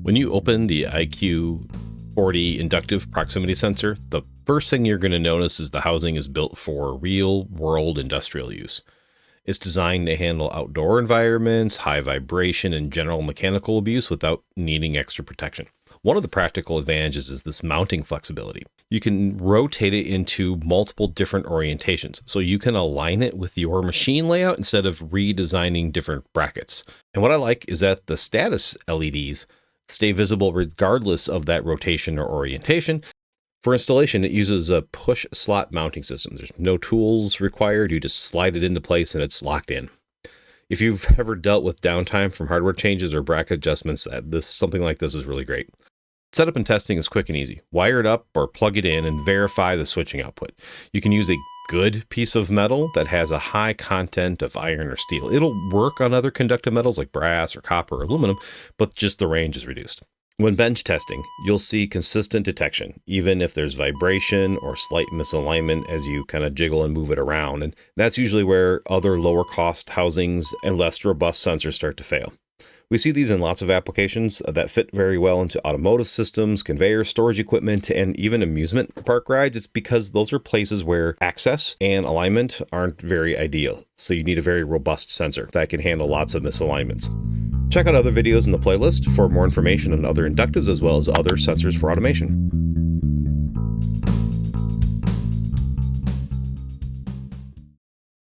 When you open the IQ40 Inductive proximity sensor, the first thing you're going to notice is the housing is built for real-world industrial use. It's designed to handle outdoor environments, high vibration, and general mechanical abuse without needing extra protection. One of the practical advantages is this mounting flexibility. You can rotate it into multiple different orientations, so you can align it with your machine layout instead of redesigning different brackets. And what I like is that the status LEDs stay visible regardless of that rotation or orientation. For installation, it uses a push slot mounting system. There's no tools required. You just slide it into place and it's locked in. If you've ever dealt with downtime from hardware changes or bracket adjustments, something like this is really great. Setup and testing is quick and easy. Wire it up or plug it in and verify the switching output. You can use a good piece of metal that has a high content of iron or steel. It'll work on other conductive metals like brass or copper or aluminum, but just the range is reduced. When bench testing, you'll see consistent detection, even if there's vibration or slight misalignment as you kind of jiggle and move it around. And that's usually where other lower cost housings and less robust sensors start to fail. We see these in lots of applications that fit very well into automotive systems, conveyors, storage equipment, and even amusement park rides. It's because those are places where access and alignment aren't very ideal. So you need a very robust sensor that can handle lots of misalignments. Check out other videos in the playlist for more information on other inductives as well as other sensors for automation.